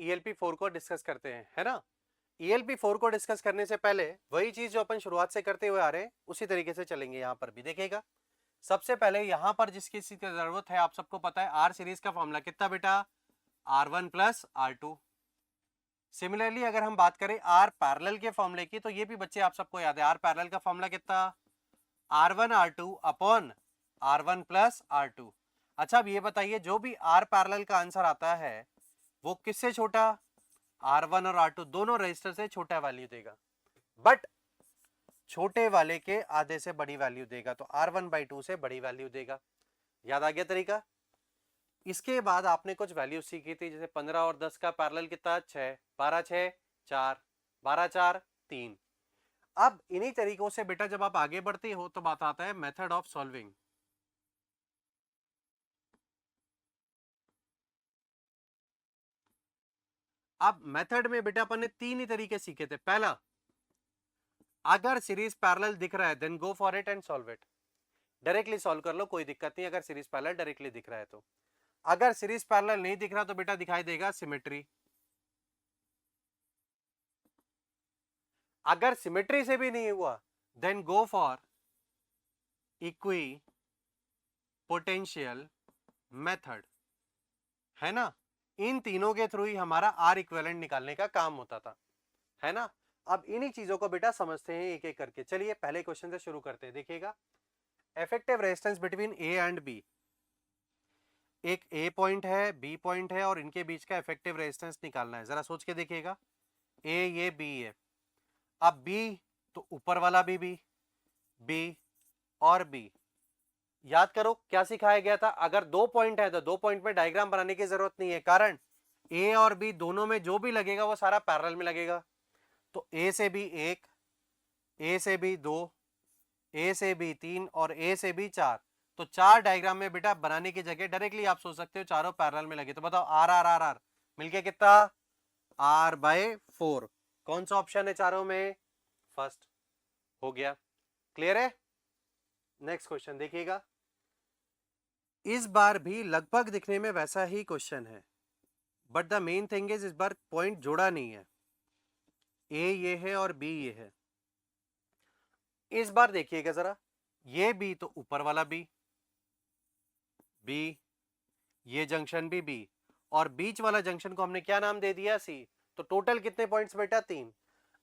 ELP4 को discuss करते हैं, है ना। ELP4 को डिस्कस करने से पहले वही चीज जो अपन शुरुआत से करते हुए आ रहे हैं उसी तरीके से चलेंगे। यहाँ पर भी देखिएगा, सबसे पहले यहाँ पर जिस चीज की जरूरत है आप सबको पता है, आर सीरीज का फॉर्मूला कितना बेटा, R1 प्लस R2। सिमिलरली अगर हम बात करें आर पैरेलल के फॉर्मूले की, तो ये भी बच्चे आप सबको याद है, आर पैरेलल का फॉर्मूला कितना, R1 R2 upon R1 plus R2। अच्छा अब ये बताइए, जो भी आर पैरेलल का आंसर आता है वो किससे छोटा, R1 और R2 दोनों रजिस्टर से छोटा वैल्यू देगा, बट छोटे वाले के आधे से बड़ी वैल्यू देगा, तो R1/2 से बड़ी वैल्यू देगा। याद आ गया तरीका। इसके बाद आपने कुछ वैल्यू सीखी थी, जैसे 15 और 10 का पैरेलल कितना, 6, 12 6 4, 12 4 3। अब इन्हीं तरीकों से बेटा जब आप आगे बढ़ते हो तो बात आता है मेथड ऑफ सॉल्विंग। अब मेथड में बेटा अपन ने तीन ही तरीके सीखे थे। पहला, अगर सीरीज पैरेलल दिख रहा है then go for it and solve it, directly solve कर लो, कोई दिक्कत नहीं अगर सीरीज पैरेलल डायरेक्टली दिख रहा है तो। अगर सीरीज पैरेलल नहीं दिख रहा तो बेटा दिखाई देगा सिमेट्री। अगर सिमेट्री से भी नहीं हुआ then go for equipotential method, है ना। इन तीनों के थ्रू ही हमारा आर इक्विवेलेंट निकालने का काम होता था, है ना। अब इन्हीं चीजों को बेटा समझते हैं एक एक करके। चलिए पहले क्वेश्चन से शुरू करते हैं। देखिएगा, effective resistance between A and B. एक ए पॉइंट है, बी पॉइंट है और इनके बीच का इफेक्टिव रेजिस्टेंस निकालना है। जरा सोच के देखिएगा, ए ये बी है, अब बी तो ऊपर वाला भी बी और बी। याद करो क्या सिखाया गया था, अगर दो पॉइंट है तो दो पॉइंट में डायग्राम बनाने की जरूरत नहीं है, कारण ए और बी दोनों में जो भी लगेगा वो सारा पैरेलल में लगेगा। तो ए से बी 1, ए से बी 2, ए से बी 3 और ए से बी 4। तो चार डायग्राम में बेटा बनाने की जगह डायरेक्टली आप सोच सकते हो चारों पैरेलल में लगे। तो बताओ आर आर आर आर मिलके कितना, R/4। कौन सा ऑप्शन है चारों में, फर्स्ट। हो गया, क्लियर है। नेक्स्ट क्वेश्चन देखिएगा, इस बार भी लगभग दिखने में वैसा ही क्वेश्चन है, but the main thing is इस बार पॉइंट जोड़ा नहीं है। ए ये है और बी ये है। इस बार देखिएगा जरा, ये बी तो ऊपर वाला बी, ये जंक्शन भी बी और बीच वाला जंक्शन को हमने क्या नाम दे दिया, सी। तो टोटल कितने पॉइंट्स बेटा, 3।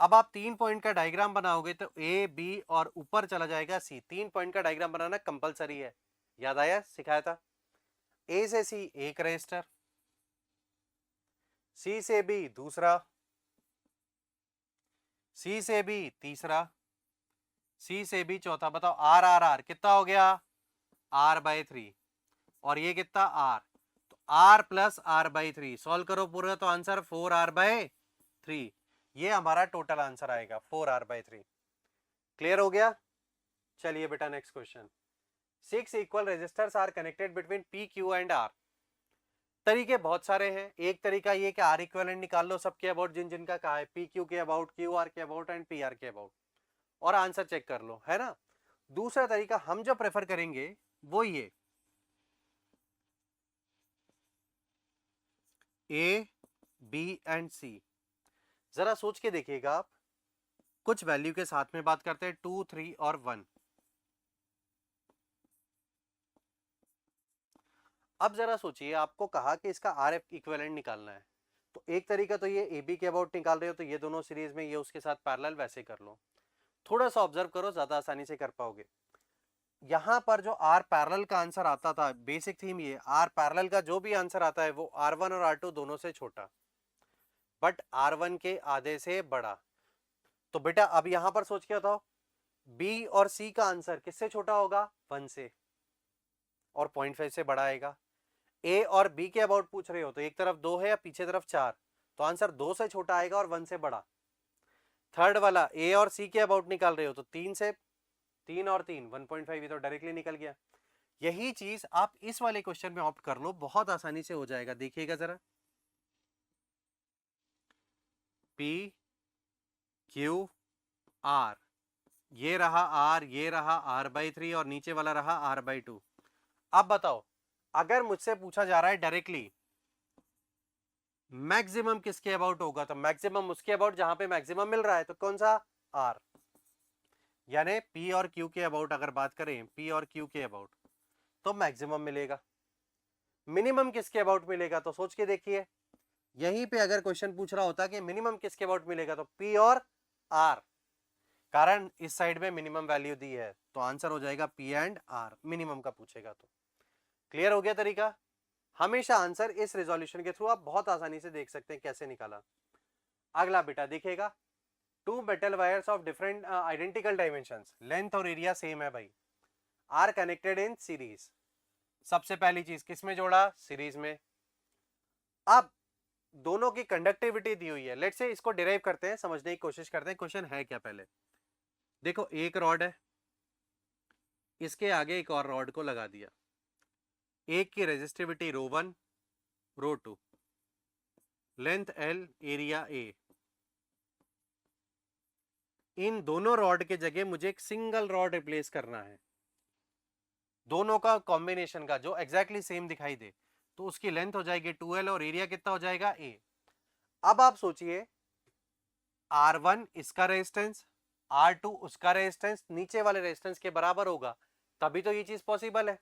अब आप 3 पॉइंट का डायग्राम बनाओगे तो ए बी और ऊपर चला जाएगा सी। 3 पॉइंट का डायग्राम बनाना कंपलसरी है, याद आया, सिखाया था। ए से सी एक रजिस्टर, सी से बी दूसरा, सी से बी तीसरा, सी से बी चौथा। बताओ आर आर आर कितना हो गया, R/3 और ये कितना R, तो R प्लस R/3। सॉल्व करो पूरा तो आंसर 4R/3। ये हमारा टोटल आंसर आएगा 4R/3। क्लियर हो गया। चलिए बेटा next question, 6 equal resistors are connected between P Q and R। तरीके बहुत सारे हैं। एक तरीका ये कि आर इक्विवेलेंट निकाल लो सबके अबाउट, जिन जिनका कहा है, पी क्यू के अबाउट, क्यू आर के अबाउट एंड पी आर के अबाउट, और आंसर चेक कर लो, है ना। दूसरा तरीका हम जो प्रेफर करेंगे वो ये, ए बी एंड सी। जरा सोच के देखिएगा आप, कुछ वैल्यू के साथ में बात करते हैं, 2 3 और 1। अब जरा सोचिए, आपको कहा कि इसका आर इक्विवेलेंट निकालना है, तो एक तरीका तो ये ए बी के अबाउट निकाल रहे हो तो ये दोनों सीरीज में, ये उसके साथ पैरेलल, वैसे कर लो। थोड़ा सा ऑब्जर्व करो, ज्यादा आसानी से कर पाओगे। यहां पर जो आर पैरेलल का आंसर आता था, बेसिक थीम ये, आर पैरेलल का जो भी आंसर आता है वो R1 और R2 दोनों से छोटा, बट R1 के आधे से बड़ा। तो बेटा अब यहां पर सोच के बताओ, बी और सी का आंसर किससे छोटा होगा, 1 से, और 0.5 से बड़ा आएगा। ए और बी के अबाउट पूछ रहे हो तो एक तरफ 2 है या पीछे तरफ 4, तो आंसर 2 से छोटा आएगा और 1 से बड़ा। थर्ड वाला ए और सी के अबाउट निकाल रहे हो तो 3 से, 3 और 3 1.5, ये तो डायरेक्टली निकल गया। यही चीज आप इस वाले क्वेश्चन में ऑप्ट कर लो, बहुत आसानी से हो जाएगा। देखिएगा जरा, P Q R, ये रहा R, ये रहा R/3 और नीचे वाला रहा R/2। अब बताओ, अगर मुझसे पूछा जा रहा है डायरेक्टली मैक्सिमम किसके अबाउट होगा, तो मैक्सिमम उसके अबाउट जहां पे मैक्सिमम मिल रहा है, तो कौन सा, आर। यानी पी और क्यू के अबाउट अगर बात करें, पी और क्यू के अबाउट, तो मैक्सिमम मिलेगा। मिनिमम किसके अबाउट मिलेगा, तो सोच के देखिए, यहीं पे अगर क्वेश्चन पूछ रहा होता कि मिनिमम किसके अबाउट मिलेगा, तो पी और आर, कारण इस साइड में मिनिमम वैल्यू दी है, तो आंसर हो जाएगा पी एंड आर, मिनिमम का पूछेगा तो। क्लियर हो गया तरीका। हमेशा आंसर इस रिजोल्यूशन के थ्रू आप बहुत आसानी से देख सकते हैं कैसे निकाला। अगला बेटा देखिएगा, two metal wires of different identical dimensions, length और एरिया सेम है भाई, आर कनेक्टेड इन सीरीज। सबसे पहली चीज किसमें जोड़ा, सीरीज में। अब दोनों की कंडक्टिविटी दी हुई है, लेट्स से इसको डिराइव करते हैं, समझने की कोशिश करते हैं क्वेश्चन है क्या। पहले देखो, एक रॉड है, इसके आगे एक और रॉड को लगा दिया, एक की resistivity rho 1 rho 2, length L, area A। इन दोनों रॉड के जगह मुझे एक सिंगल रॉड रिप्लेस करना है, दोनों का कॉम्बिनेशन का जो एग्जैक्टली सेम दिखाई दे, तो उसकी लेंथ हो जाएगी 2L और एरिया कितना हो जाएगा A। अब आप सोचिए, R1 इसका रेजिस्टेंस, R2 उसका रेजिस्टेंस, नीचे वाले रेजिस्टेंस के बराबर होगा, तभी तो ये चीज पॉसिबल है।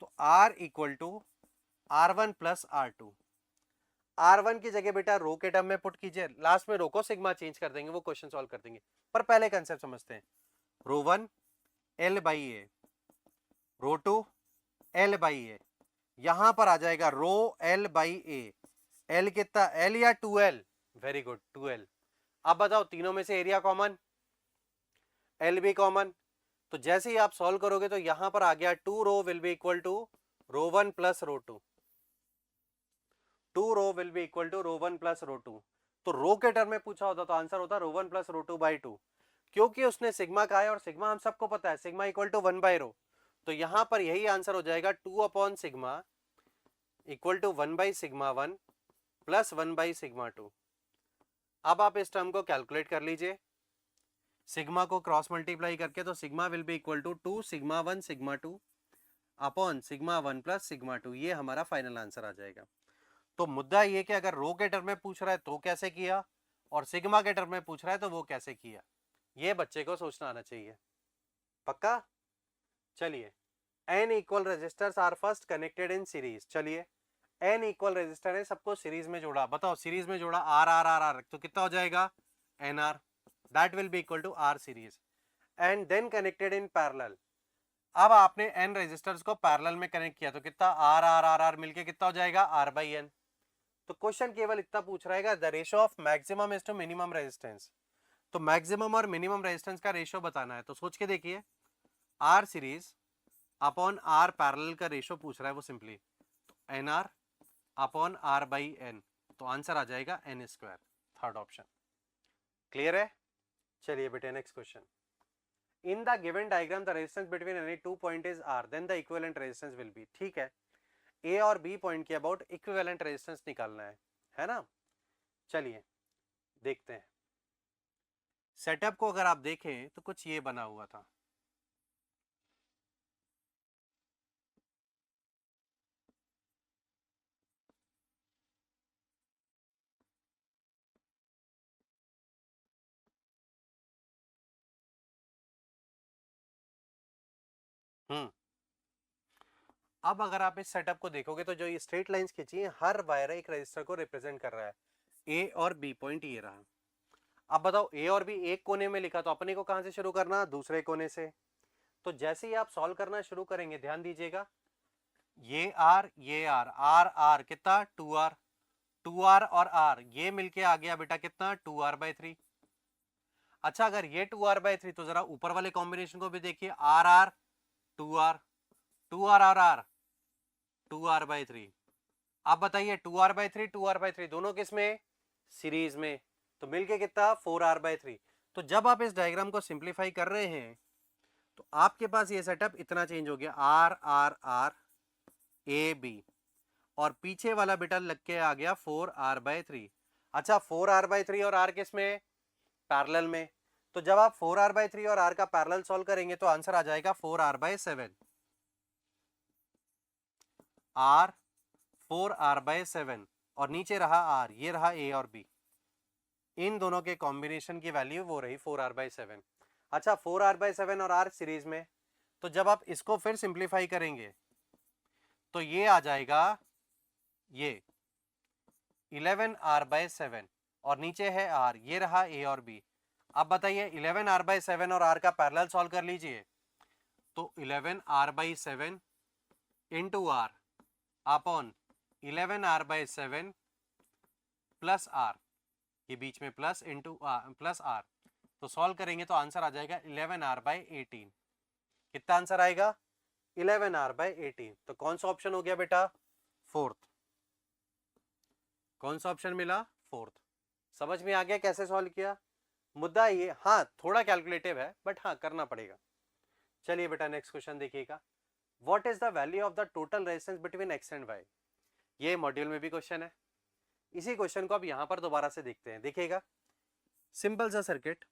तो R equal to R1 plus R2। R1 की जगह बेटा रो के टर्म में पुट कीजिए, लास्ट में रो को सिग्मा चेंज कर देंगे, वो क्वेश्चन सॉल्व कर देंगे, पर पहले कंसेप्ट समझते हैं। Row 1 L by a, row 2 L by a, यहां पर आ जाएगा row L by a, L कितना, L या 2L, वेरी गुड 2L। अब बताओ तीनों में से एरिया कॉमन, L भी कॉमन, तो जैसे ही आप सॉल्व करोगे तो यहां पर आ गया 2 row will be equal to row 1 plus row 2, 2 row will be equal to row 1 plus row 2। तो रो के टर्म में पूछा होता तो आंसर होता रो 1 प्लस रो 2 बाई 2, क्योंकि उसने सिग्मा कहा है और सिग्मा हम सबको पता है, sigma equal to 1 by rho, तो यहां पर यही आंसर हो जाएगा 2 upon sigma equal to 1 by sigma 1 plus 1 by sigma 2। अब आप इस टर्म को कैलकुलेट कर लीजिए, सिग्मा को क्रॉस मल्टीप्लाई करके, तो sigma will be equal to 2 sigma 1 sigma 2 upon sigma 1 plus sigma 2, ये हमारा फाइनल आंसर आ जाएगा। तो मुद्दा ये कि अगर रो के टर्म में पूछ रहा है तो कैसे किया, और सिग्मा के टर्म में पूछ रहा है तो वो कैसे किया, ये बच्चे को सोचना आना चाहिए। पक्का। चलिए, n equal resistors are first connected in series. चलिए, n इक्वल रेजिस्टर है, सबको सीरीज में जोड़ा, बताओ सीरीज में जोड़ा आर आर आर आर, तो कितना हो जाएगा NR, that will be equal to R series, and then connected in parallel. अब आपने n रेजिस्टर्स को पैरेलल में कनेक्ट किया, तो कितना आर आर आर आर मिलके कितना हो जाएगा R बाई N। तो क्वेश्चन केवल इतना पूछ रहा है, the ratio of maximum is to minimum resistance, तो मैक्सिमम और मिनिमम रेजिस्टेंस का रेशियो बताना है। तो सोच के देखिए, R series upon R parallel का रेशियो पूछ रहा है वो सिंपली, तो NR upon R by N, तो आंसर आ जाएगा N square, third option. Clear है। चलिए बेटे next question, in the given diagram the resistance between any 2 point is R, then the equivalent resistance will be. ठीक है, A और B point के अबाउट इक्विवेलेंट रेजिस्टेंस निकालना है ना। चलिए देखते हैं, सेटअप को अगर आप देखें तो कुछ ये बना हुआ था, अब अगर आप इस सेटअप को देखोगे तो जो ये स्ट्रेट लाइंस खींची है, हर वायर एक रजिस्टर को रिप्रेजेंट कर रहा है, ए और बी पॉइंट ये रहा। अब बताओ ए और बी एक कोने में लिखा, तो अपने को कहां से शुरू करना, दूसरे कोने से। तो जैसे ही आप सॉल्व करना शुरू करेंगे, ध्यान दीजिएगा, ये आर आर आर कितना 2R, 2R और R ये मिलके आ गया बेटा कितना 2R/3। अच्छा, अगर ये 2R/3, तो जरा ऊपर वाले कॉम्बिनेशन को भी देखिए, आर आर 2R, 2R और R 2R/3। आप बताइए 2R/3 2R/3 दोनों किस में, सीरीज में, तो मिलके कितना 4R/3। तो जब आप इस डायग्राम को सिंप्लीफाई कर रहे हैं तो आपके पास ये सेटअप इतना चेंज हो गया, R R R A B, और पीछे वाला बेटा लग के आ गया 4R/3। अच्छा, 4R/3 और R किस में, पैरेलल में, तो जब आप 4R/3 और R का पैरेलल सॉल्व करेंगे तो आंसर आ जाएगा 4R/7, R 4R/7, और नीचे रहा आर, ये रहा ए और बी, इन दोनों के कॉम्बिनेशन की वैल्यू वो रही 4r/7। अच्छा 4r/7 और r सीरीज में, तो जब आप इसको फिर सिंप्लीफाई करेंगे तो ये आ जाएगा ये 11r/7 और नीचे है r, ये रहा a और b। अब बताइए 11r/7 और r का पैरेलल सॉल्व कर लीजिए, तो 11r/7 into r upon 11r/7 plus r, ये बीच में प्लस इंटू प्लस r, तो सॉल्व करेंगे तो आंसर आ जाएगा 11r/18। कितना आंसर आएगा? 11r/18। तो कौन सा ऑप्शन हो गया बेटा? फोर्थ। कौन सा ऑप्शन मिला? फोर्थ। समझ में आ गया कैसे सॉल्व किया? मुद्दा ये, हाँ थोड़ा कैलकुलेटिव है बट हाँ करना पड़ेगा। चलिए बेटा नेक्स्ट क्वेश्चन देखिएगा। What is the value of the total resistance between X and Y? ये मॉड्यूल में भी क्वेश्चन है। इसी क्वेश्चन को अब यहां पर दोबारा से देखते हैं। देखिएगा सिंपल सा सर्किट,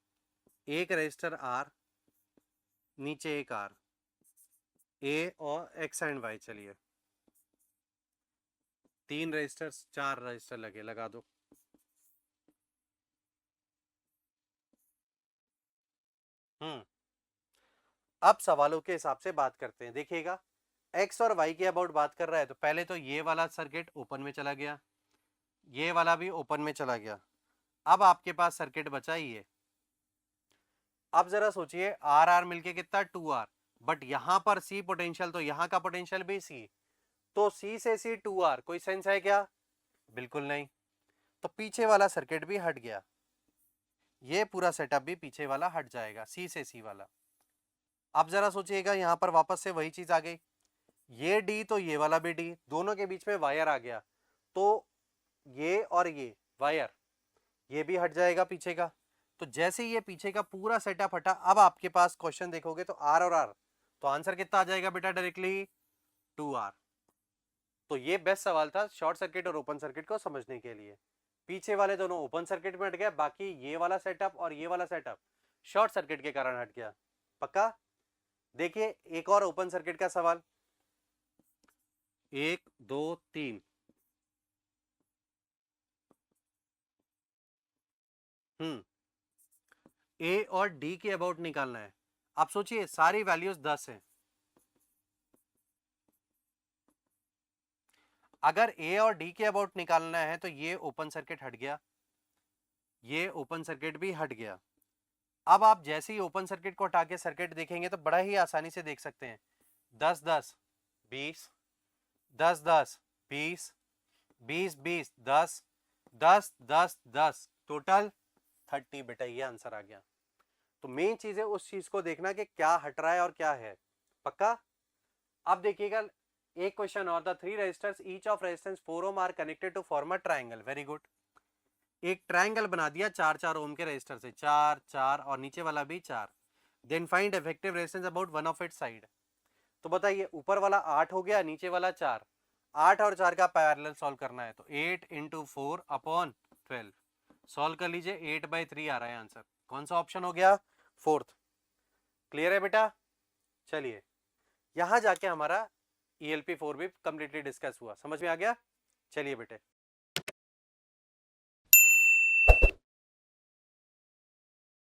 एक रजिस्टर आर, नीचे एक आर, ए और एक्स एंड वाई। चलिए 3 रजिस्टर्स, 4 रजिस्टर लगा दो। अब सवालों के हिसाब से बात करते हैं। देखिएगा एक्स और वाई के अबाउट बात कर रहा है, तो पहले तो ये वाला सर्किट ओपन में चला गया, ये वाला भी ओपन में चला गया। अब आपके पास सर्किट बचा ये। अब जरा सोचिए आर आर मिलके कितना 2r, बट यहां पर सी पोटेंशियल, तो यहां का पोटेंशियल भी सी, तो सी से सी 2r, कोई सेंस है क्या? बिल्कुल नहीं। तो पीछे वाला सर्किट भी हट गया, ये पूरा सेटअप भी पीछे वाला हट जाएगा, सी से सी वाला। अब जरा सोचिएगा यहां पर वापस से वही चीज आ गई, ये डी तो ये वाला भी डी, दोनों के बीच में वायर आ गया, तो ये और ये वायर, ये भी हट जाएगा पीछे का। तो जैसे ये पीछे का पूरा सेटअप हटा, अब आपके पास क्वेश्चन देखोगे तो आर और आर, तो आंसर कितना आ जाएगा बेटा? Directly 2r। तो ये बेस्ट सवाल था शॉर्ट सर्किट और ओपन सर्किट को समझने के लिए। पीछे वाले दोनों ओपन सर्किट में हट गया, बाकी ये वाला सेटअप और ये वाला सेटअप शॉर्ट सर्किट के कारण हट गया। पक्का? देखिए एक और ओपन सर्किट का सवाल, 1 2 3। ए और डी के अबाउट निकालना है। आप सोचिए सारी वैल्यूज 10 हैं। अगर ए और डी के अबाउट निकालना है तो ये ओपन सर्किट हट गया, ये ओपन सर्किट भी हट गया। अब आप जैसे ही ओपन सर्किट को हटा के सर्किट देखेंगे तो बड़ा ही आसानी से देख सकते हैं, 10 10 20, 10 10 20, 20 20 10, 10 10 10, टोटल 30। बेटा ये आंसर आ गया। तो मेन चीज है उस चीज को देखना कि क्या हट रहा है और क्या है। पक्का? अब देखिएगा एक क्वेश्चन और, the 3 resistors each of resistance 4 ohm are connected to form a triangle. Very good. एक ट्रायंगल बना दिया 4 4 ओम के रेजिस्टर से, 4 4 और नीचे वाला भी 4। Then find effective resistance about one of its side. तो बताइए ऊपर वाला 8 हो गया, नीचे वाला 4, 8 और 4 का पैरेलल सॉल्व करना है, तो 8 इंटू 4 अपॉन 12 सॉल्व कर लीजिए, 8/3 आ रहा है आंसर। कौन सा ऑप्शन हो गया? फोर्थ। क्लियर है बेटा? चलिए यहां जाके हमारा ELP4 भी कंप्लीटली डिस्कस हुआ, समझ में आ गया? चलिए बेटे